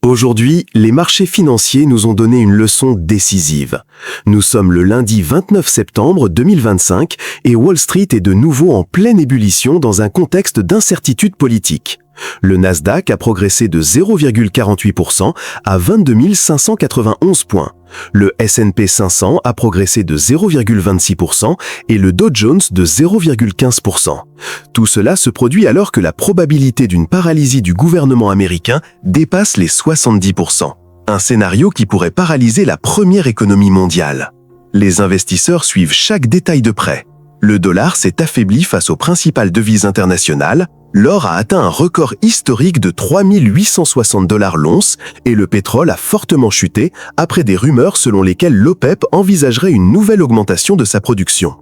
Aujourd'hui, les marchés financiers nous ont donné une leçon décisive. Nous sommes le lundi 29 septembre 2025 et Wall Street est de nouveau en pleine ébullition dans un contexte d'incertitude politique. Le Nasdaq a progressé de 0,48% à 22 591 points. Le S&P 500 a progressé de 0,26% et le Dow Jones de 0,15%. Tout cela se produit alors que la probabilité d'une paralysie du gouvernement américain dépasse les 70%. Un scénario qui pourrait paralyser la première économie mondiale. Les investisseurs suivent chaque détail de près. Le dollar s'est affaibli face aux principales devises internationales, l'or a atteint un record historique de 3 860 $ l'once et le pétrole a fortement chuté après des rumeurs selon lesquelles l'OPEP envisagerait une nouvelle augmentation de sa production.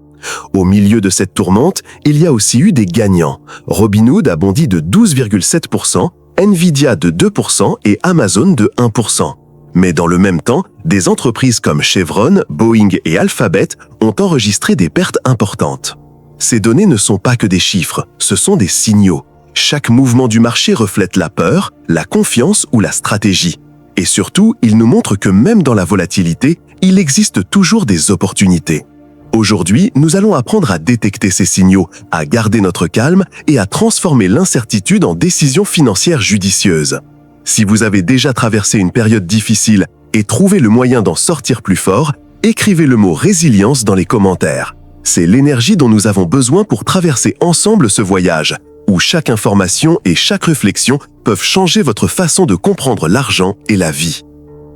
Au milieu de cette tourmente, il y a aussi eu des gagnants. Robinhood a bondi de 12,7%, Nvidia de 2% et Amazon de 1%. Mais dans le même temps, des entreprises comme Chevron, Boeing et Alphabet ont enregistré des pertes importantes. Ces données ne sont pas que des chiffres, ce sont des signaux. Chaque mouvement du marché reflète la peur, la confiance ou la stratégie. Et surtout, il nous montre que même dans la volatilité, il existe toujours des opportunités. Aujourd'hui, nous allons apprendre à détecter ces signaux, à garder notre calme et à transformer l'incertitude en décisions financières judicieuses. Si vous avez déjà traversé une période difficile et trouvé le moyen d'en sortir plus fort, écrivez le mot « résilience » dans les commentaires. C'est l'énergie dont nous avons besoin pour traverser ensemble ce voyage, où chaque information et chaque réflexion peuvent changer votre façon de comprendre l'argent et la vie.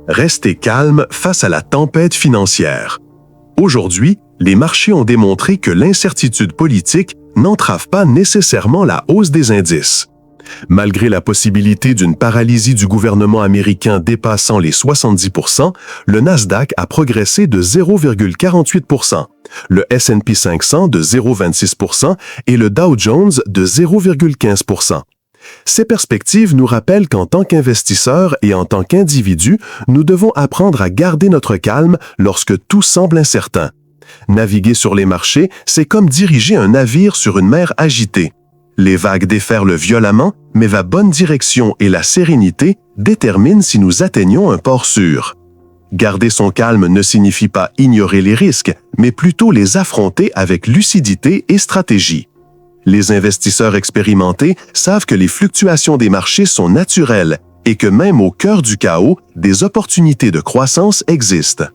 Restez calme face à la tempête financière. Aujourd'hui, les marchés ont démontré que l'incertitude politique n'entrave pas nécessairement la hausse des indices. Malgré la possibilité d'une paralysie du gouvernement américain dépassant les 70%, le Nasdaq a progressé de 0,48%, le S&P 500 de 0,26% et le Dow Jones de 0,15%. Ces perspectives nous rappellent qu'en tant qu'investisseurs et en tant qu'individus, nous devons apprendre à garder notre calme lorsque tout semble incertain. Naviguer sur les marchés, c'est comme diriger un navire sur une mer agitée. Les vagues déferlent violemment, mais la bonne direction et la sérénité déterminent si nous atteignons un port sûr. Garder son calme ne signifie pas ignorer les risques, mais plutôt les affronter avec lucidité et stratégie. Les investisseurs expérimentés savent que les fluctuations des marchés sont naturelles et que même au cœur du chaos, des opportunités de croissance existent.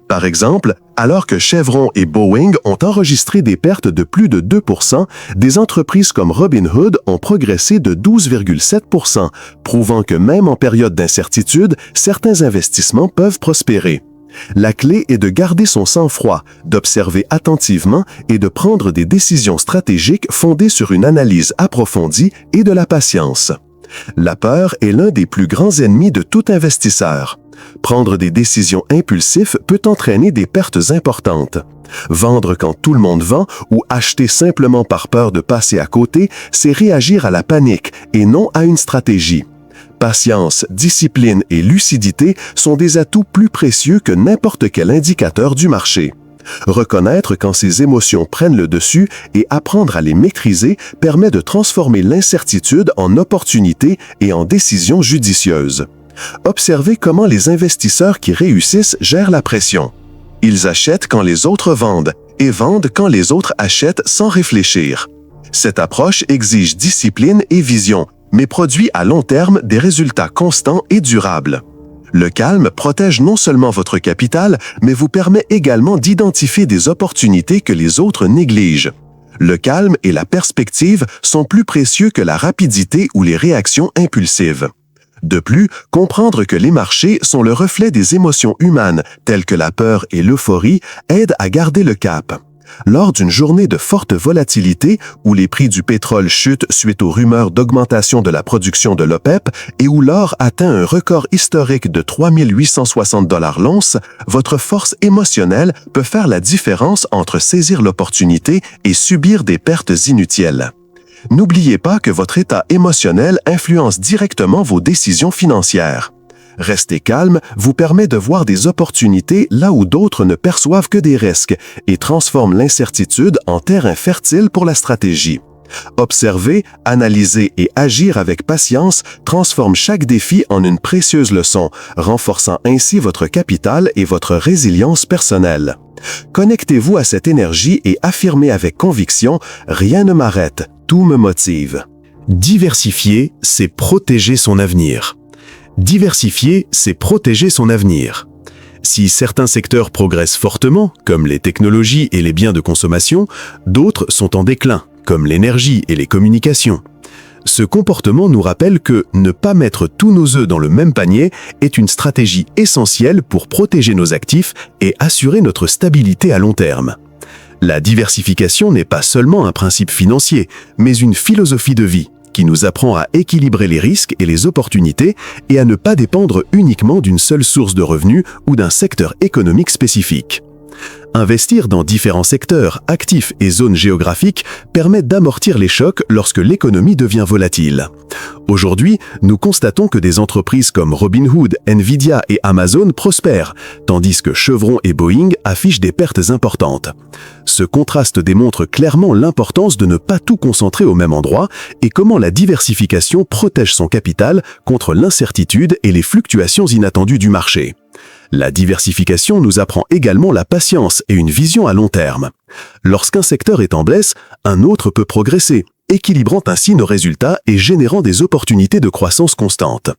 Par exemple, alors que Chevron et Boeing ont enregistré des pertes de plus de 2%, des entreprises comme Robinhood ont progressé de 12,7%, prouvant que même en période d'incertitude, certains investissements peuvent prospérer. La clé est de garder son sang-froid, d'observer attentivement et de prendre des décisions stratégiques fondées sur une analyse approfondie et de la patience. La peur est l'un des plus grands ennemis de tout investisseur. Prendre des décisions impulsives peut entraîner des pertes importantes. Vendre quand tout le monde vend ou acheter simplement par peur de passer à côté, c'est réagir à la panique et non à une stratégie. Patience, discipline et lucidité sont des atouts plus précieux que n'importe quel indicateur du marché. Reconnaître quand ces émotions prennent le dessus et apprendre à les maîtriser permet de transformer l'incertitude en opportunité et en décision judicieuse. Observez comment les investisseurs qui réussissent gèrent la pression. Ils achètent quand les autres vendent et vendent quand les autres achètent sans réfléchir. Cette approche exige discipline et vision, mais produit à long terme des résultats constants et durables. Le calme protège non seulement votre capital, mais vous permet également d'identifier des opportunités que les autres négligent. Le calme et la perspective sont plus précieux que la rapidité ou les réactions impulsives. De plus, comprendre que les marchés sont le reflet des émotions humaines, telles que la peur et l'euphorie, aide à garder le cap. Lors d'une journée de forte volatilité, où les prix du pétrole chutent suite aux rumeurs d'augmentation de la production de l'OPEP et où l'or atteint un record historique de 3 860 $ l'once, votre force émotionnelle peut faire la différence entre saisir l'opportunité et subir des pertes inutiles. N'oubliez pas que votre état émotionnel influence directement vos décisions financières. Rester calme vous permet de voir des opportunités là où d'autres ne perçoivent que des risques et transforme l'incertitude en terrain fertile pour la stratégie. Observer, analyser et agir avec patience transforme chaque défi en une précieuse leçon, renforçant ainsi votre capital et votre résilience personnelle. Connectez-vous à cette énergie et affirmez avec conviction « Rien ne m'arrête, tout me motive ». Diversifier, c'est protéger son avenir. Diversifier, c'est protéger son avenir. Si certains secteurs progressent fortement, comme les technologies et les biens de consommation, d'autres sont en déclin, comme l'énergie et les communications. Ce comportement nous rappelle que ne pas mettre tous nos œufs dans le même panier est une stratégie essentielle pour protéger nos actifs et assurer notre stabilité à long terme. La diversification n'est pas seulement un principe financier, mais une philosophie de vie qui nous apprend à équilibrer les risques et les opportunités et à ne pas dépendre uniquement d'une seule source de revenus ou d'un secteur économique spécifique. Investir dans différents secteurs, actifs et zones géographiques permet d'amortir les chocs lorsque l'économie devient volatile. Aujourd'hui, nous constatons que des entreprises comme Robinhood, Nvidia et Amazon prospèrent, tandis que Chevron et Boeing affichent des pertes importantes. Ce contraste démontre clairement l'importance de ne pas tout concentrer au même endroit et comment la diversification protège son capital contre l'incertitude et les fluctuations inattendues du marché. La diversification nous apprend également la patience et une vision à long terme. Lorsqu'un secteur est en baisse, un autre peut progresser, équilibrant ainsi nos résultats et générant des opportunités de croissance constante.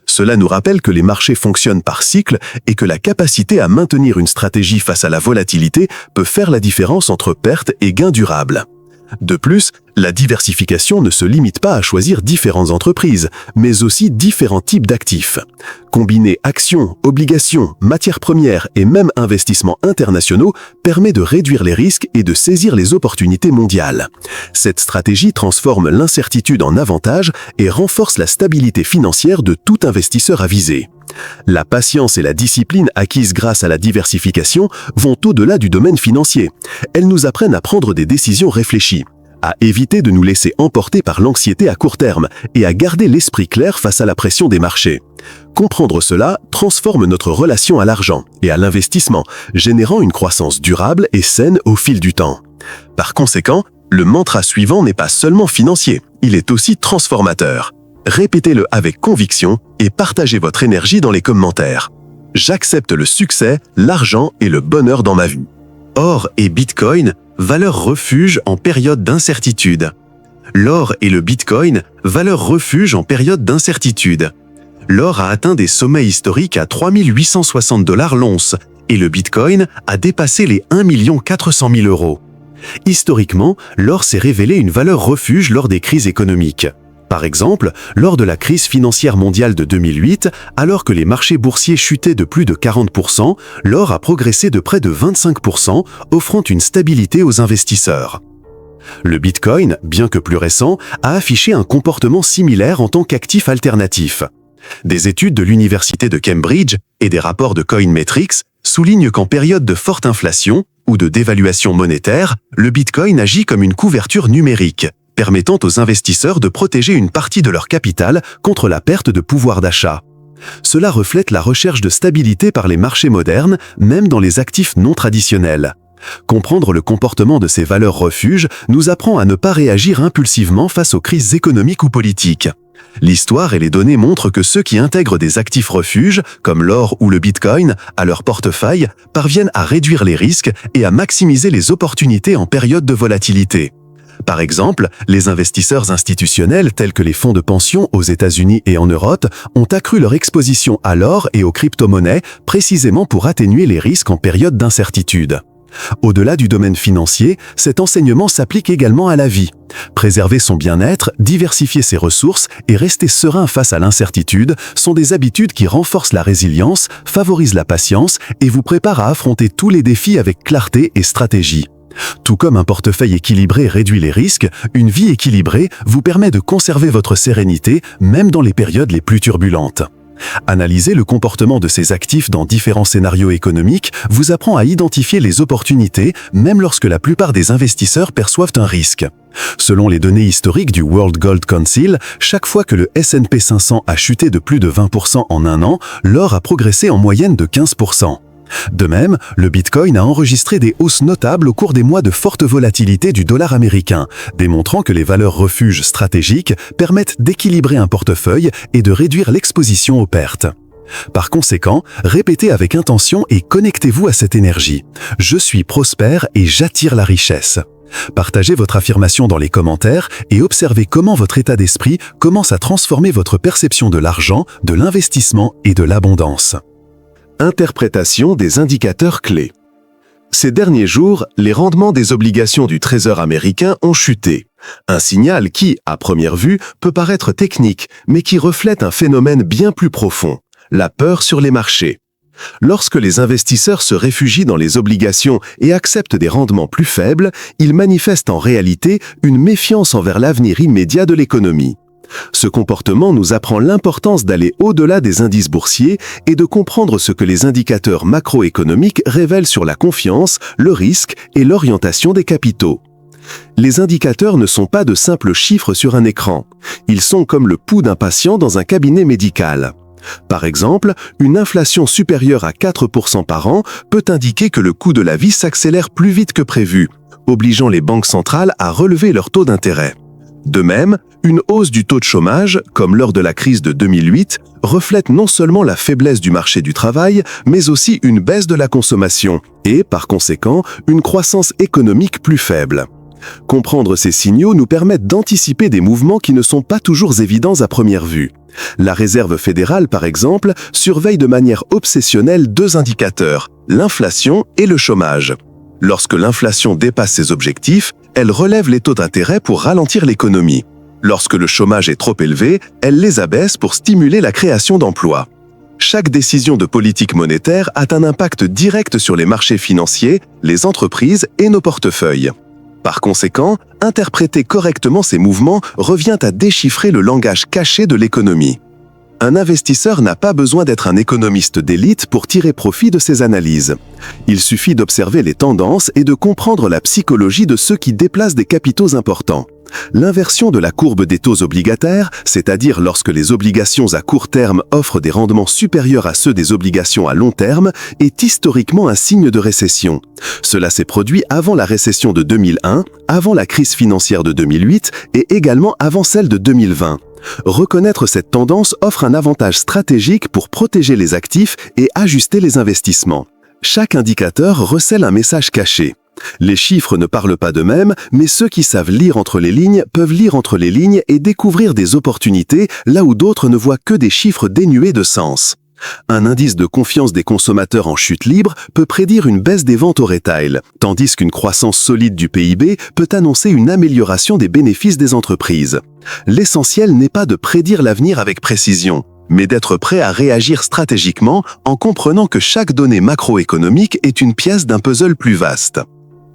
Cela nous rappelle que les marchés fonctionnent par cycle et que la capacité à maintenir une stratégie face à la volatilité peut faire la différence entre pertes et gains durables. De plus, la diversification ne se limite pas à choisir différentes entreprises, mais aussi différents types d'actifs. Combiner actions, obligations, matières premières et même investissements internationaux permet de réduire les risques et de saisir les opportunités mondiales. Cette stratégie transforme l'incertitude en avantage et renforce la stabilité financière de tout investisseur avisé. La patience et la discipline acquises grâce à la diversification vont au-delà du domaine financier. Elles nous apprennent à prendre des décisions réfléchies, à éviter de nous laisser emporter par l'anxiété à court terme et à garder l'esprit clair face à la pression des marchés. Comprendre cela transforme notre relation à l'argent et à l'investissement, générant une croissance durable et saine au fil du temps. Par conséquent, le mantra suivant n'est pas seulement financier, il est aussi transformateur. Répétez-le avec conviction et partagez votre énergie dans les commentaires. J'accepte le succès, l'argent et le bonheur dans ma vie. Or et Bitcoin, valeur refuge en période d'incertitude. L'or et le Bitcoin, valeur refuge en période d'incertitude. L'or a atteint des sommets historiques à 3 860 $ l'once et le Bitcoin a dépassé les 1 400 000 €. Historiquement, l'or s'est révélé une valeur refuge lors des crises économiques. Par exemple, lors de la crise financière mondiale de 2008, alors que les marchés boursiers chutaient de plus de 40%, l'or a progressé de près de 25%, offrant une stabilité aux investisseurs. Le Bitcoin, bien que plus récent, a affiché un comportement similaire en tant qu'actif alternatif. Des études de l'Université de Cambridge et des rapports de Coinmetrics soulignent qu'en période de forte inflation ou de dévaluation monétaire, le Bitcoin agit comme une couverture numérique, permettant aux investisseurs de protéger une partie de leur capital contre la perte de pouvoir d'achat. Cela reflète la recherche de stabilité par les marchés modernes, même dans les actifs non traditionnels. Comprendre le comportement de ces valeurs refuges nous apprend à ne pas réagir impulsivement face aux crises économiques ou politiques. L'histoire et les données montrent que ceux qui intègrent des actifs refuges, comme l'or ou le Bitcoin, à leur portefeuille, parviennent à réduire les risques et à maximiser les opportunités en période de volatilité. Par exemple, les investisseurs institutionnels tels que les fonds de pension aux États-Unis et en Europe ont accru leur exposition à l'or et aux crypto-monnaies précisément pour atténuer les risques en période d'incertitude. Au-delà du domaine financier, cet enseignement s'applique également à la vie. Préserver son bien-être, diversifier ses ressources et rester serein face à l'incertitude sont des habitudes qui renforcent la résilience, favorisent la patience et vous préparent à affronter tous les défis avec clarté et stratégie. Tout comme un portefeuille équilibré réduit les risques, une vie équilibrée vous permet de conserver votre sérénité même dans les périodes les plus turbulentes. Analyser le comportement de ces actifs dans différents scénarios économiques vous apprend à identifier les opportunités même lorsque la plupart des investisseurs perçoivent un risque. Selon les données historiques du World Gold Council, chaque fois que le S&P 500 a chuté de plus de 20% en un an, l'or a progressé en moyenne de 15%. De même, le Bitcoin a enregistré des hausses notables au cours des mois de forte volatilité du dollar américain, démontrant que les valeurs refuges stratégiques permettent d'équilibrer un portefeuille et de réduire l'exposition aux pertes. Par conséquent, répétez avec intention et connectez-vous à cette énergie. Je suis prospère et j'attire la richesse. Partagez votre affirmation dans les commentaires et observez comment votre état d'esprit commence à transformer votre perception de l'argent, de l'investissement et de l'abondance. Interprétation des indicateurs clés. Ces derniers jours, les rendements des obligations du Trésor américain ont chuté. Un signal qui, à première vue, peut paraître technique, mais qui reflète un phénomène bien plus profond, la peur sur les marchés. Lorsque les investisseurs se réfugient dans les obligations et acceptent des rendements plus faibles, ils manifestent en réalité une méfiance envers l'avenir immédiat de l'économie. Ce comportement nous apprend l'importance d'aller au-delà des indices boursiers et de comprendre ce que les indicateurs macroéconomiques révèlent sur la confiance, le risque et l'orientation des capitaux. Les indicateurs ne sont pas de simples chiffres sur un écran. Ils sont comme le pouls d'un patient dans un cabinet médical. Par exemple, une inflation supérieure à 4% par an peut indiquer que le coût de la vie s'accélère plus vite que prévu, obligeant les banques centrales à relever leur taux d'intérêt. De même, une hausse du taux de chômage, comme lors de la crise de 2008, reflète non seulement la faiblesse du marché du travail, mais aussi une baisse de la consommation et, par conséquent, une croissance économique plus faible. Comprendre ces signaux nous permet d'anticiper des mouvements qui ne sont pas toujours évidents à première vue. La Réserve fédérale, par exemple, surveille de manière obsessionnelle deux indicateurs, l'inflation et le chômage. Lorsque l'inflation dépasse ses objectifs, elle relève les taux d'intérêt pour ralentir l'économie. Lorsque le chômage est trop élevé, elle les abaisse pour stimuler la création d'emplois. Chaque décision de politique monétaire a un impact direct sur les marchés financiers, les entreprises et nos portefeuilles. Par conséquent, interpréter correctement ces mouvements revient à déchiffrer le langage caché de l'économie. Un investisseur n'a pas besoin d'être un économiste d'élite pour tirer profit de ces analyses. Il suffit d'observer les tendances et de comprendre la psychologie de ceux qui déplacent des capitaux importants. L'inversion de la courbe des taux obligataires, c'est-à-dire lorsque les obligations à court terme offrent des rendements supérieurs à ceux des obligations à long terme, est historiquement un signe de récession. Cela s'est produit avant la récession de 2001, avant la crise financière de 2008 et également avant celle de 2020. Reconnaître cette tendance offre un avantage stratégique pour protéger les actifs et ajuster les investissements. Chaque indicateur recèle un message caché. Les chiffres ne parlent pas d'eux-mêmes, mais ceux qui savent lire entre les lignes peuvent lire entre les lignes et découvrir des opportunités là où d'autres ne voient que des chiffres dénués de sens. Un indice de confiance des consommateurs en chute libre peut prédire une baisse des ventes au retail, tandis qu'une croissance solide du PIB peut annoncer une amélioration des bénéfices des entreprises. L'essentiel n'est pas de prédire l'avenir avec précision, mais d'être prêt à réagir stratégiquement en comprenant que chaque donnée macroéconomique est une pièce d'un puzzle plus vaste.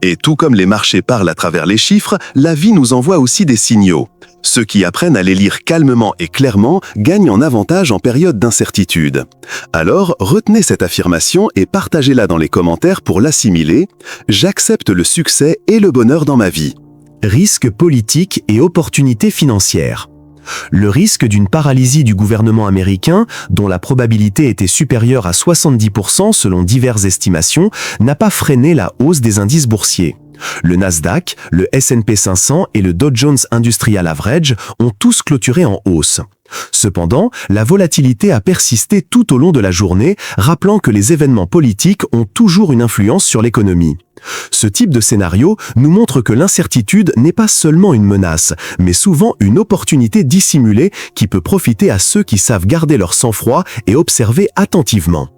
Et tout comme les marchés parlent à travers les chiffres, la vie nous envoie aussi des signaux. Ceux qui apprennent à les lire calmement et clairement gagnent en avantage en période d'incertitude. Alors, retenez cette affirmation et partagez-la dans les commentaires pour l'assimiler. J'accepte le succès et le bonheur dans ma vie. Risques politiques et opportunités financières. Le risque d'une paralysie du gouvernement américain, dont la probabilité était supérieure à 70% selon diverses estimations, n'a pas freiné la hausse des indices boursiers. Le Nasdaq, le S&P 500 et le Dow Jones Industrial Average ont tous clôturé en hausse. Cependant, la volatilité a persisté tout au long de la journée, rappelant que les événements politiques ont toujours une influence sur l'économie. Ce type de scénario nous montre que l'incertitude n'est pas seulement une menace, mais souvent une opportunité dissimulée qui peut profiter à ceux qui savent garder leur sang-froid et observer attentivement.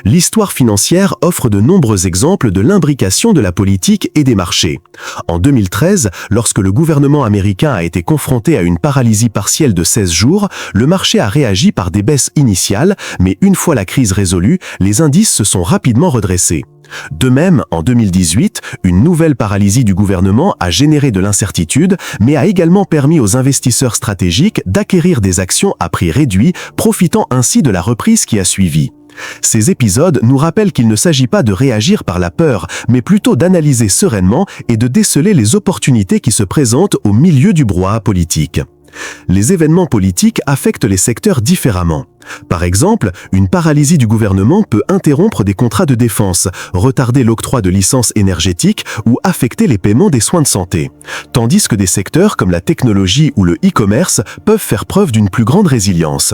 L'histoire financière offre de nombreux exemples de l'imbrication de la politique et des marchés. En 2013, lorsque le gouvernement américain a été confronté à une paralysie partielle de 16 jours, le marché a réagi par des baisses initiales, mais une fois la crise résolue, les indices se sont rapidement redressés. De même, en 2018, une nouvelle paralysie du gouvernement a généré de l'incertitude, mais a également permis aux investisseurs stratégiques d'acquérir des actions à prix réduit, profitant ainsi de la reprise qui a suivi. Ces épisodes nous rappellent qu'il ne s'agit pas de réagir par la peur, mais plutôt d'analyser sereinement et de déceler les opportunités qui se présentent au milieu du brouhaha politique. Les événements politiques affectent les secteurs différemment. Par exemple, une paralysie du gouvernement peut interrompre des contrats de défense, retarder l'octroi de licences énergétiques ou affecter les paiements des soins de santé. Tandis que des secteurs comme la technologie ou le e-commerce peuvent faire preuve d'une plus grande résilience.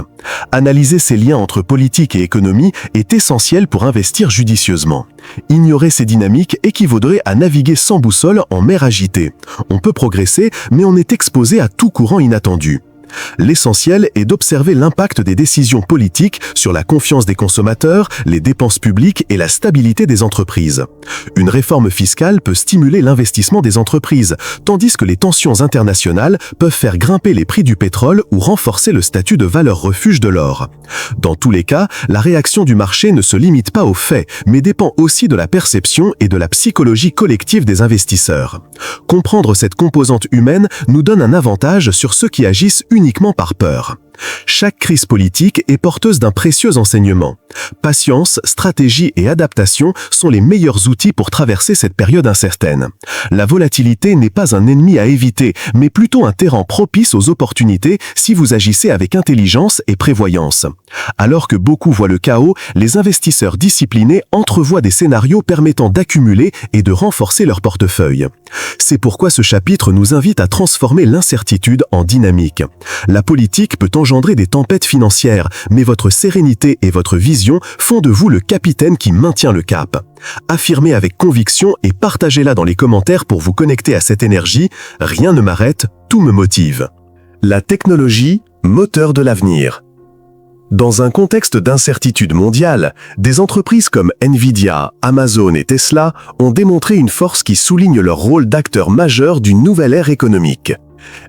Analyser ces liens entre politique et économie est essentiel pour investir judicieusement. Ignorer ces dynamiques équivaudrait à naviguer sans boussole en mer agitée. On peut progresser, mais on est exposé à tout courant inattendu. L'essentiel est d'observer l'impact des décisions politiques sur la confiance des consommateurs, les dépenses publiques et la stabilité des entreprises. Une réforme fiscale peut stimuler l'investissement des entreprises, tandis que les tensions internationales peuvent faire grimper les prix du pétrole ou renforcer le statut de valeur refuge de l'or. Dans tous les cas, la réaction du marché ne se limite pas aux faits, mais dépend aussi de la perception et de la psychologie collective des investisseurs. Comprendre cette composante humaine nous donne un avantage sur ceux qui agissent uniquement par peur. Chaque crise politique est porteuse d'un précieux enseignement. Patience, stratégie et adaptation sont les meilleurs outils pour traverser cette période incertaine. La volatilité n'est pas un ennemi à éviter, mais plutôt un terrain propice aux opportunités si vous agissez avec intelligence et prévoyance. Alors que beaucoup voient le chaos, les investisseurs disciplinés entrevoient des scénarios permettant d'accumuler et de renforcer leur portefeuille. C'est pourquoi ce chapitre nous invite à transformer l'incertitude en dynamique. La politique peut engendrer des tempêtes financières, mais votre sérénité et votre vision font de vous le capitaine qui maintient le cap. Affirmez avec conviction et partagez-la dans les commentaires pour vous connecter à cette énergie. Rien ne m'arrête, tout me motive. La technologie, moteur de l'avenir. Dans un contexte d'incertitude mondiale, des entreprises comme Nvidia, Amazon et Tesla ont démontré une force qui souligne leur rôle d'acteur majeur d'une nouvelle ère économique.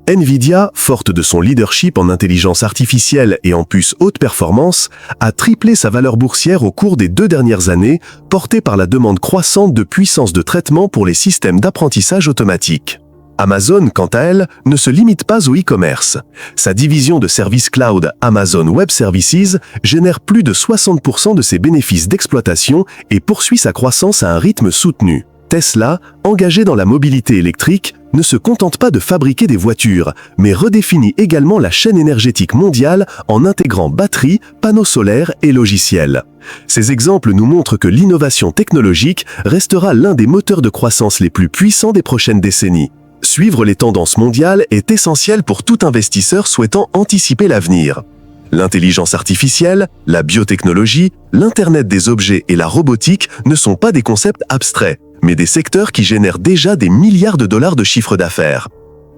Nvidia, forte de son leadership en intelligence artificielle et en puces haute performance, a triplé sa valeur boursière au cours des 2 dernières années, portée par la demande croissante de puissance de traitement pour les systèmes d'apprentissage automatique. Amazon, quant à elle, ne se limite pas au e-commerce. Sa division de services cloud Amazon Web Services génère plus de 60% de ses bénéfices d'exploitation et poursuit sa croissance à un rythme soutenu. Tesla, engagé dans la mobilité électrique, ne se contente pas de fabriquer des voitures, mais redéfinit également la chaîne énergétique mondiale en intégrant batteries, panneaux solaires et logiciels. Ces exemples nous montrent que l'innovation technologique restera l'un des moteurs de croissance les plus puissants des prochaines décennies. Suivre les tendances mondiales est essentiel pour tout investisseur souhaitant anticiper l'avenir. L'intelligence artificielle, la biotechnologie, l'Internet des objets et la robotique ne sont pas des concepts abstraits, mais des secteurs qui génèrent déjà des milliards de dollars de chiffre d'affaires.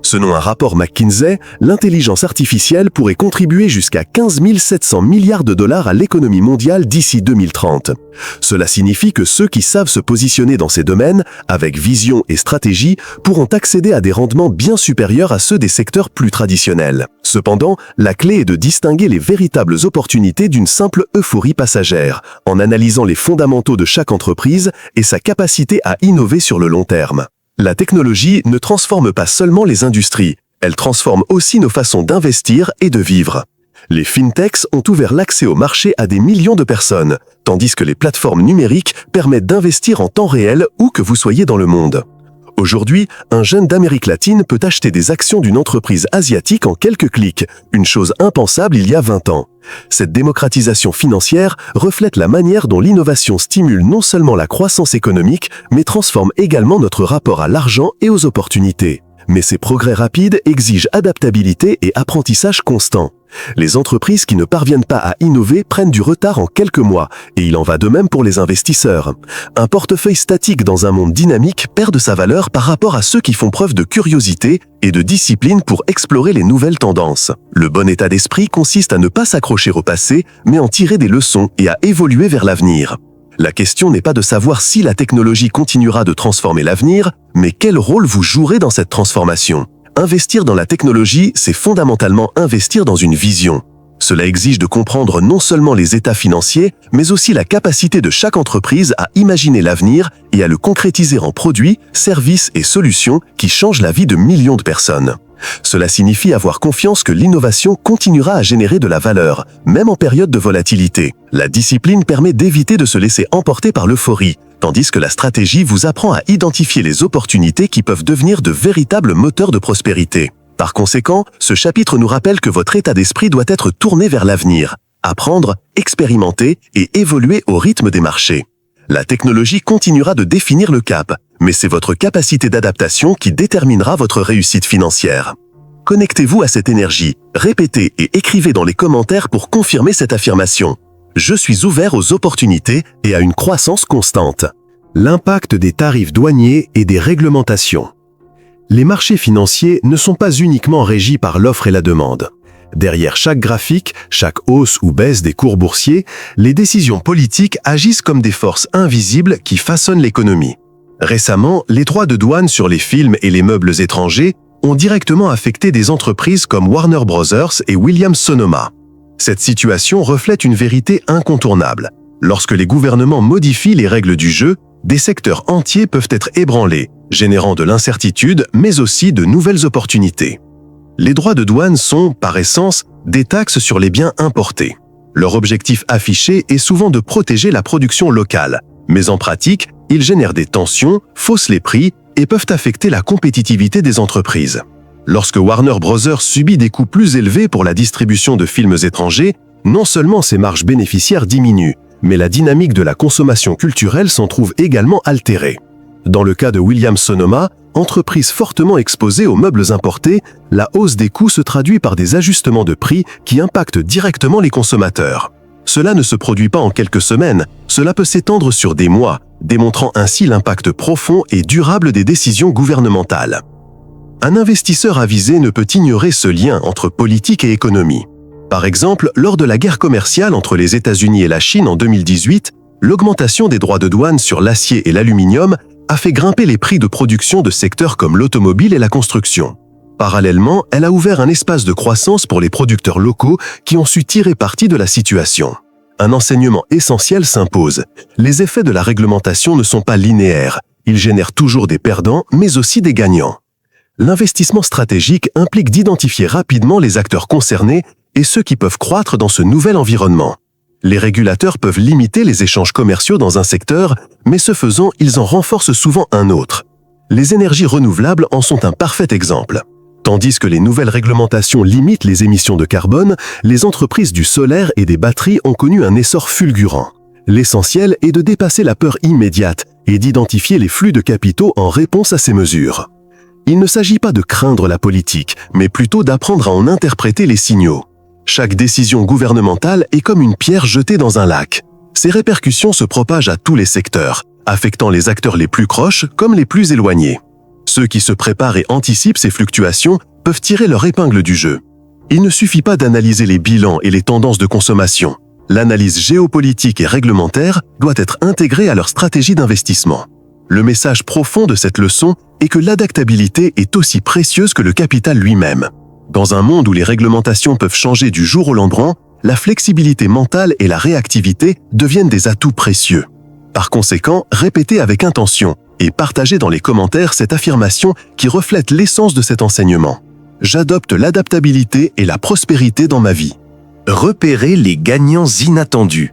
Selon un rapport McKinsey, l'intelligence artificielle pourrait contribuer jusqu'à 15 700 milliards de dollars à l'économie mondiale d'ici 2030. Cela signifie que ceux qui savent se positionner dans ces domaines, avec vision et stratégie, pourront accéder à des rendements bien supérieurs à ceux des secteurs plus traditionnels. Cependant, la clé est de distinguer les véritables opportunités d'une simple euphorie passagère, en analysant les fondamentaux de chaque entreprise et sa capacité à innover sur le long terme. La technologie ne transforme pas seulement les industries, elle transforme aussi nos façons d'investir et de vivre. Les fintechs ont ouvert l'accès au marché à des millions de personnes, tandis que les plateformes numériques permettent d'investir en temps réel où que vous soyez dans le monde. Aujourd'hui, un jeune d'Amérique latine peut acheter des actions d'une entreprise asiatique en quelques clics, une chose impensable il y a 20 ans. Cette démocratisation financière reflète la manière dont l'innovation stimule non seulement la croissance économique, mais transforme également notre rapport à l'argent et aux opportunités. Mais ces progrès rapides exigent adaptabilité et apprentissage constant. Les entreprises qui ne parviennent pas à innover prennent du retard en quelques mois, et il en va de même pour les investisseurs. Un portefeuille statique dans un monde dynamique perd de sa valeur par rapport à ceux qui font preuve de curiosité et de discipline pour explorer les nouvelles tendances. Le bon état d'esprit consiste à ne pas s'accrocher au passé, mais en tirer des leçons et à évoluer vers l'avenir. La question n'est pas de savoir si la technologie continuera de transformer l'avenir, mais quel rôle vous jouerez dans cette transformation. Investir dans la technologie, c'est fondamentalement investir dans une vision. Cela exige de comprendre non seulement les états financiers, mais aussi la capacité de chaque entreprise à imaginer l'avenir et à le concrétiser en produits, services et solutions qui changent la vie de millions de personnes. Cela signifie avoir confiance que l'innovation continuera à générer de la valeur, même en période de volatilité. La discipline permet d'éviter de se laisser emporter par l'euphorie, tandis que la stratégie vous apprend à identifier les opportunités qui peuvent devenir de véritables moteurs de prospérité. Par conséquent, ce chapitre nous rappelle que votre état d'esprit doit être tourné vers l'avenir. apprendre, expérimenter et évoluer au rythme des marchés. La technologie continuera de définir le cap, mais c'est votre capacité d'adaptation qui déterminera votre réussite financière. Connectez-vous à cette énergie, répétez et écrivez dans les commentaires pour confirmer cette affirmation. Je suis ouvert aux opportunités et à une croissance constante. L'impact des tarifs douaniers et des réglementations. Les marchés financiers ne sont pas uniquement régis par l'offre et la demande. Derrière chaque graphique, chaque hausse ou baisse des cours boursiers, les décisions politiques agissent comme des forces invisibles qui façonnent l'économie. Récemment, les droits de douane sur les films et les meubles étrangers ont directement affecté des entreprises comme Warner Bros. Et Williams-Sonoma. Cette situation reflète une vérité incontournable. Lorsque les gouvernements modifient les règles du jeu, des secteurs entiers peuvent être ébranlés, générant de l'incertitude, mais aussi de nouvelles opportunités. Les droits de douane sont, par essence, des taxes sur les biens importés. Leur objectif affiché est souvent de protéger la production locale, mais en pratique, ils génèrent des tensions, faussent les prix et peuvent affecter la compétitivité des entreprises. Lorsque Warner Bros. Subit des coûts plus élevés pour la distribution de films étrangers, non seulement ses marges bénéficiaires diminuent, mais la dynamique de la consommation culturelle s'en trouve également altérée. Dans le cas de Williams-Sonoma, entreprise fortement exposée aux meubles importés, la hausse des coûts se traduit par des ajustements de prix qui impactent directement les consommateurs. Cela ne se produit pas en quelques semaines, cela peut s'étendre sur des mois, démontrant ainsi l'impact profond et durable des décisions gouvernementales. Un investisseur avisé ne peut ignorer ce lien entre politique et économie. Par exemple, lors de la guerre commerciale entre les États-Unis et la Chine en 2018, l'augmentation des droits de douane sur l'acier et l'aluminium a fait grimper les prix de production de secteurs comme l'automobile et la construction. Parallèlement, elle a ouvert un espace de croissance pour les producteurs locaux qui ont su tirer parti de la situation. Un enseignement essentiel s'impose. Les effets de la réglementation ne sont pas linéaires. Ils génèrent toujours des perdants, mais aussi des gagnants. L'investissement stratégique implique d'identifier rapidement les acteurs concernés et ceux qui peuvent croître dans ce nouvel environnement. Les régulateurs peuvent limiter les échanges commerciaux dans un secteur, mais ce faisant, ils en renforcent souvent un autre. Les énergies renouvelables en sont un parfait exemple. Tandis que les nouvelles réglementations limitent les émissions de carbone, les entreprises du solaire et des batteries ont connu un essor fulgurant. L'essentiel est de dépasser la peur immédiate et d'identifier les flux de capitaux en réponse à ces mesures. Il ne s'agit pas de craindre la politique, mais plutôt d'apprendre à en interpréter les signaux. Chaque décision gouvernementale est comme une pierre jetée dans un lac. Ses répercussions se propagent à tous les secteurs, affectant les acteurs les plus proches comme les plus éloignés. Ceux qui se préparent et anticipent ces fluctuations peuvent tirer leur épingle du jeu. Il ne suffit pas d'analyser les bilans et les tendances de consommation. L'analyse géopolitique et réglementaire doit être intégrée à leur stratégie d'investissement. Le message profond de cette leçon est que l'adaptabilité est aussi précieuse que le capital lui-même. Dans un monde où les réglementations peuvent changer du jour au lendemain, la flexibilité mentale et la réactivité deviennent des atouts précieux. Par conséquent, répétez avec intention et partagez dans les commentaires cette affirmation qui reflète l'essence de cet enseignement. J'adopte l'adaptabilité et la prospérité dans ma vie. Repérez les gagnants inattendus.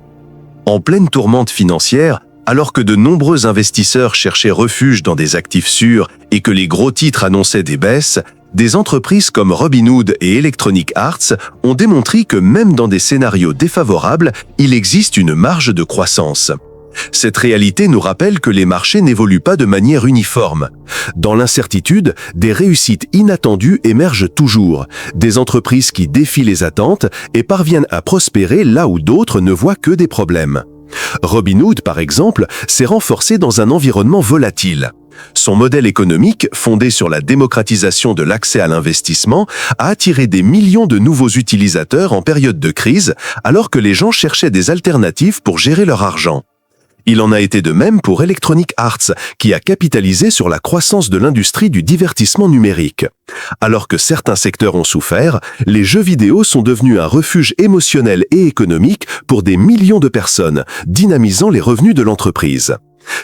En pleine tourmente financière, alors que de nombreux investisseurs cherchaient refuge dans des actifs sûrs et que les gros titres annonçaient des baisses, des entreprises comme Robinhood et Electronic Arts ont démontré que même dans des scénarios défavorables, il existe une marge de croissance. Cette réalité nous rappelle que les marchés n'évoluent pas de manière uniforme. Dans l'incertitude, des réussites inattendues émergent toujours, des entreprises qui défient les attentes et parviennent à prospérer là où d'autres ne voient que des problèmes. Robinhood, par exemple, s'est renforcé dans un environnement volatile. Son modèle économique, fondé sur la démocratisation de l'accès à l'investissement, a attiré des millions de nouveaux utilisateurs en période de crise, alors que les gens cherchaient des alternatives pour gérer leur argent. Il en a été de même pour Electronic Arts, qui a capitalisé sur la croissance de l'industrie du divertissement numérique. Alors que certains secteurs ont souffert, les jeux vidéo sont devenus un refuge émotionnel et économique pour des millions de personnes, dynamisant les revenus de l'entreprise.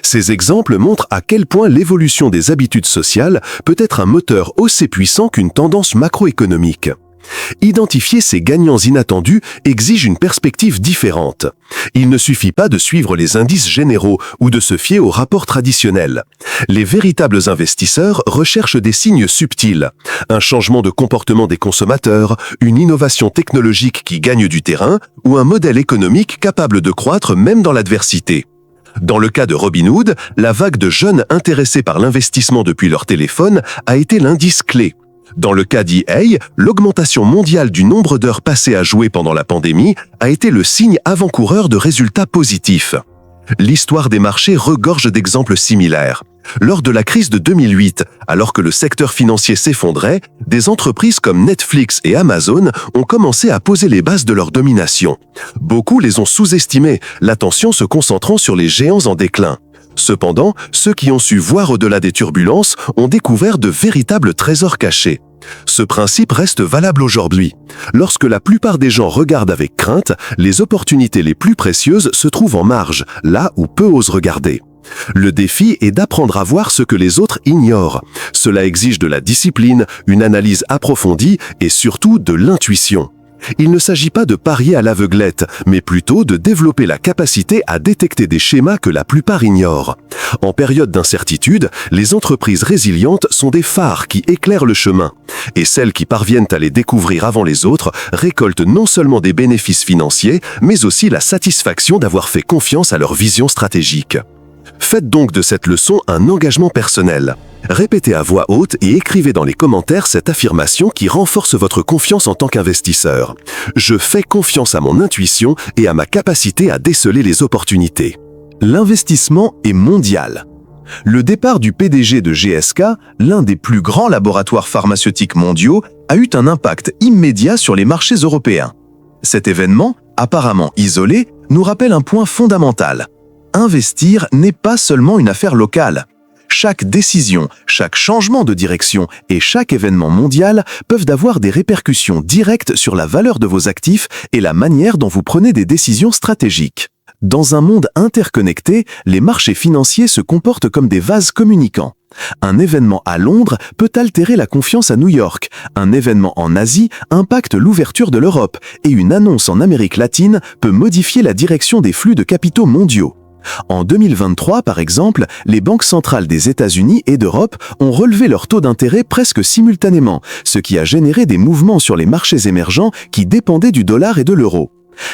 Ces exemples montrent à quel point l'évolution des habitudes sociales peut être un moteur aussi puissant qu'une tendance macroéconomique. Identifier ces gagnants inattendus exige une perspective différente. Il ne suffit pas de suivre les indices généraux ou de se fier aux rapports traditionnels. Les véritables investisseurs recherchent des signes subtils, un changement de comportement des consommateurs, une innovation technologique qui gagne du terrain ou un modèle économique capable de croître même dans l'adversité. Dans le cas de Robinhood, la vague de jeunes intéressés par l'investissement depuis leur téléphone a été l'indice clé. Dans le cas d'EA, l'augmentation mondiale du nombre d'heures passées à jouer pendant la pandémie a été le signe avant-coureur de résultats positifs. L'histoire des marchés regorge d'exemples similaires. Lors de la crise de 2008, alors que le secteur financier s'effondrait, des entreprises comme Netflix et Amazon ont commencé à poser les bases de leur domination. Beaucoup les ont sous-estimées, l'attention se concentrant sur les géants en déclin. Cependant, ceux qui ont su voir au-delà des turbulences ont découvert de véritables trésors cachés. Ce principe reste valable aujourd'hui. Lorsque la plupart des gens regardent avec crainte, les opportunités les plus précieuses se trouvent en marge, là où peu osent regarder. Le défi est d'apprendre à voir ce que les autres ignorent. Cela exige de la discipline, une analyse approfondie et surtout de l'intuition. Il ne s'agit pas de parier à l'aveuglette, mais plutôt de développer la capacité à détecter des schémas que la plupart ignorent. En période d'incertitude, les entreprises résilientes sont des phares qui éclairent le chemin. Et celles qui parviennent à les découvrir avant les autres récoltent non seulement des bénéfices financiers, mais aussi la satisfaction d'avoir fait confiance à leur vision stratégique. Faites donc de cette leçon un engagement personnel. Répétez à voix haute et écrivez dans les commentaires cette affirmation qui renforce votre confiance en tant qu'investisseur. Je fais confiance à mon intuition et à ma capacité à déceler les opportunités. L'investissement est mondial. Le départ du PDG de GSK, l'un des plus grands laboratoires pharmaceutiques mondiaux, a eu un impact immédiat sur les marchés européens. Cet événement, apparemment isolé, nous rappelle un point fondamental. Investir n'est pas seulement une affaire locale. Chaque décision, chaque changement de direction et chaque événement mondial peuvent avoir des répercussions directes sur la valeur de vos actifs et la manière dont vous prenez des décisions stratégiques. Dans un monde interconnecté, les marchés financiers se comportent comme des vases communicants. Un événement à Londres peut altérer la confiance à New York, un événement en Asie impacte l'ouverture de l'Europe et une annonce en Amérique latine peut modifier la direction des flux de capitaux mondiaux. En 2023, par exemple, les banques centrales des États-Unis et d'Europe ont relevé leur taux d'intérêt presque simultanément, ce qui a généré des mouvements sur les marchés émergents qui dépendaient du dollar et de l'euro.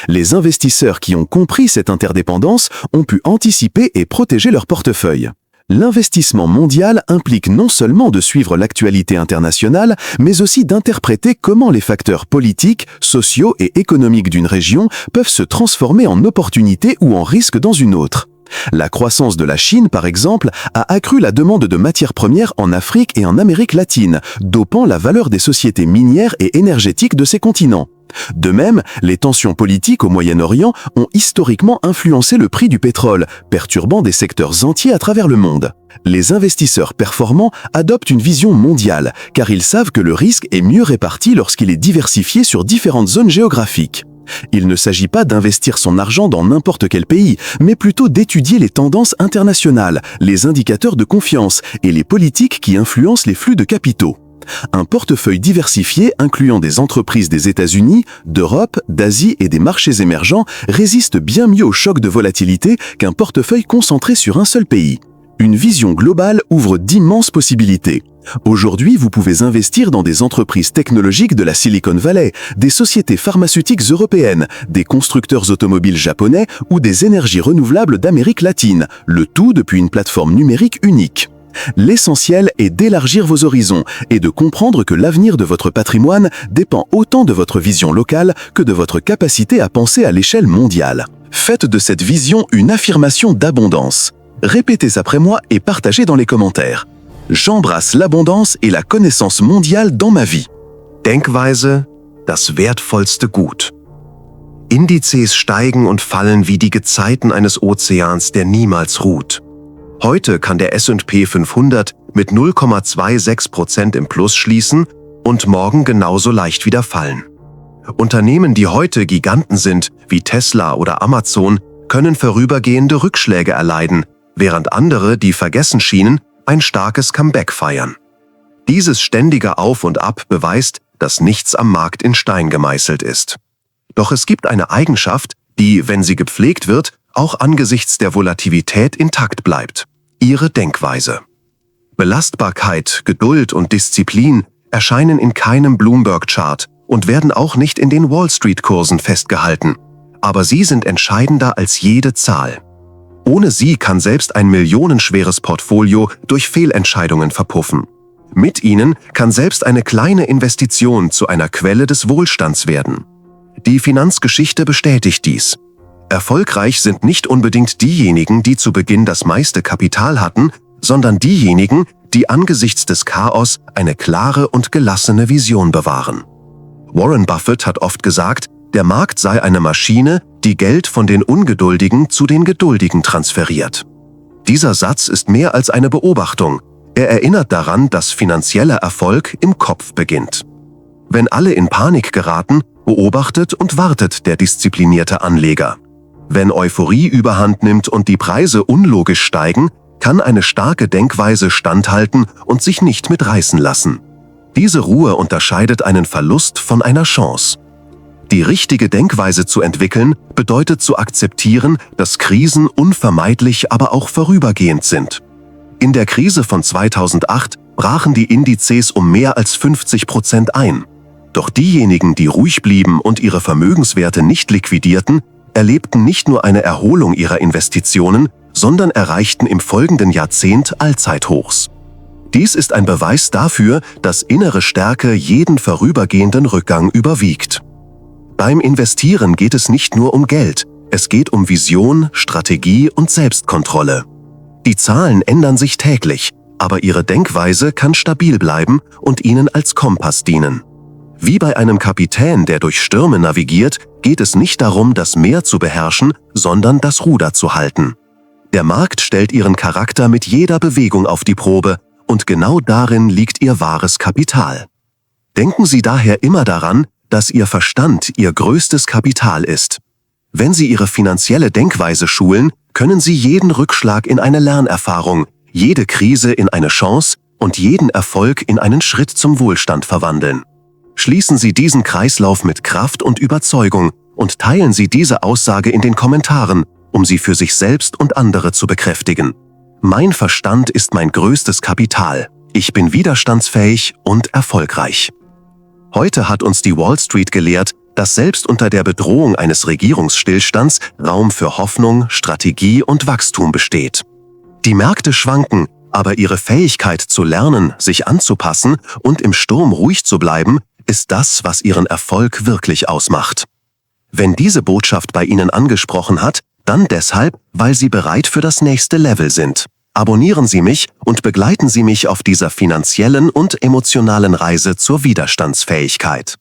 Les investisseurs qui ont compris cette interdépendance ont pu anticiper et protéger leur portefeuille. L'investissement mondial implique non seulement de suivre l'actualité internationale, mais aussi d'interpréter comment les facteurs politiques, sociaux et économiques d'une région peuvent se transformer en opportunités ou en risques dans une autre. La croissance de la Chine, par exemple, a accru la demande de matières premières en Afrique et en Amérique latine, dopant la valeur des sociétés minières et énergétiques de ces continents. De même, les tensions politiques au Moyen-Orient ont historiquement influencé le prix du pétrole, perturbant des secteurs entiers à travers le monde. Les investisseurs performants adoptent une vision mondiale, car ils savent que le risque est mieux réparti lorsqu'il est diversifié sur différentes zones géographiques. Il ne s'agit pas d'investir son argent dans n'importe quel pays, mais plutôt d'étudier les tendances internationales, les indicateurs de confiance et les politiques qui influencent les flux de capitaux. Un portefeuille diversifié incluant des entreprises des États-Unis, d'Europe, d'Asie et des marchés émergents résiste bien mieux aux chocs de volatilité qu'un portefeuille concentré sur un seul pays. Une vision globale ouvre d'immenses possibilités. Aujourd'hui, vous pouvez investir dans des entreprises technologiques de la Silicon Valley, des sociétés pharmaceutiques européennes, des constructeurs automobiles japonais ou des énergies renouvelables d'Amérique latine, le tout depuis une plateforme numérique unique. L'essentiel est d'élargir vos horizons et de comprendre que l'avenir de votre patrimoine dépend autant de votre vision locale que de votre capacité à penser à l'échelle mondiale. Faites de cette vision une affirmation d'abondance. Répétez après moi et partagez dans les commentaires. J'embrasse l'abondance et la connaissance mondiale dans ma vie. Denkweise, das wertvollste Gut. Indizes steigen und fallen wie die Gezeiten eines Ozeans, der niemals ruht. Heute kann der S&P 500 mit 0,26% im Plus schließen und morgen genauso leicht wieder fallen. Unternehmen, die heute Giganten sind, wie Tesla oder Amazon, können vorübergehende Rückschläge erleiden, während andere, die vergessen schienen, ein starkes Comeback feiern. Dieses ständige Auf und Ab beweist, dass nichts am Markt in Stein gemeißelt ist. Doch es gibt eine Eigenschaft, die, wenn sie gepflegt wird, auch angesichts der Volatilität intakt bleibt: ihre Denkweise. Belastbarkeit, Geduld und Disziplin erscheinen in keinem Bloomberg-Chart und werden auch nicht in den Wall-Street-Kursen festgehalten. Aber sie sind entscheidender als jede Zahl. Ohne sie kann selbst ein millionenschweres Portfolio durch Fehlentscheidungen verpuffen. Mit ihnen kann selbst eine kleine Investition zu einer Quelle des Wohlstands werden. Die Finanzgeschichte bestätigt dies. Erfolgreich sind nicht unbedingt diejenigen, die zu Beginn das meiste Kapital hatten, sondern diejenigen, die angesichts des Chaos eine klare und gelassene Vision bewahren. Warren Buffett hat oft gesagt, der Markt sei eine Maschine, die Geld von den Ungeduldigen zu den Geduldigen transferiert. Dieser Satz ist mehr als eine Beobachtung. Er erinnert daran, dass finanzieller Erfolg im Kopf beginnt. Wenn alle in Panik geraten, beobachtet und wartet der disziplinierte Anleger. Wenn Euphorie überhand nimmt und die Preise unlogisch steigen, kann eine starke Denkweise standhalten und sich nicht mitreißen lassen. Diese Ruhe unterscheidet einen Verlust von einer Chance. Die richtige Denkweise zu entwickeln, bedeutet zu akzeptieren, dass Krisen unvermeidlich, aber auch vorübergehend sind. In der Krise von 2008 brachen die Indizes um mehr als 50% ein. Doch diejenigen, die ruhig blieben und ihre Vermögenswerte nicht liquidierten, erlebten nicht nur eine Erholung ihrer Investitionen, sondern erreichten im folgenden Jahrzehnt Allzeithochs. Dies ist ein Beweis dafür, dass innere Stärke jeden vorübergehenden Rückgang überwiegt. Beim Investieren geht es nicht nur um Geld, es geht um Vision, Strategie und Selbstkontrolle. Die Zahlen ändern sich täglich, aber Ihre Denkweise kann stabil bleiben und Ihnen als Kompass dienen. Wie bei einem Kapitän, der durch Stürme navigiert, geht es nicht darum, das Meer zu beherrschen, sondern das Ruder zu halten. Der Markt stellt Ihren Charakter mit jeder Bewegung auf die Probe, und genau darin liegt Ihr wahres Kapital. Denken Sie daher immer daran, dass Ihr Verstand Ihr größtes Kapital ist. Wenn Sie Ihre finanzielle Denkweise schulen, können Sie jeden Rückschlag in eine Lernerfahrung, jede Krise in eine Chance und jeden Erfolg in einen Schritt zum Wohlstand verwandeln. Schließen Sie diesen Kreislauf mit Kraft und Überzeugung und teilen Sie diese Aussage in den Kommentaren, um sie für sich selbst und andere zu bekräftigen. Mein Verstand ist mein größtes Kapital. Ich bin widerstandsfähig und erfolgreich. Heute hat uns die Wall Street gelehrt, dass selbst unter der Bedrohung eines Regierungsstillstands Raum für Hoffnung, Strategie und Wachstum besteht. Die Märkte schwanken, aber ihre Fähigkeit zu lernen, sich anzupassen und im Sturm ruhig zu bleiben, ist das, was ihren Erfolg wirklich ausmacht. Wenn diese Botschaft bei Ihnen angesprochen hat, dann deshalb, weil Sie bereit für das nächste Level sind. Abonnieren Sie mich und begleiten Sie mich auf dieser finanziellen und emotionalen Reise zur Widerstandsfähigkeit.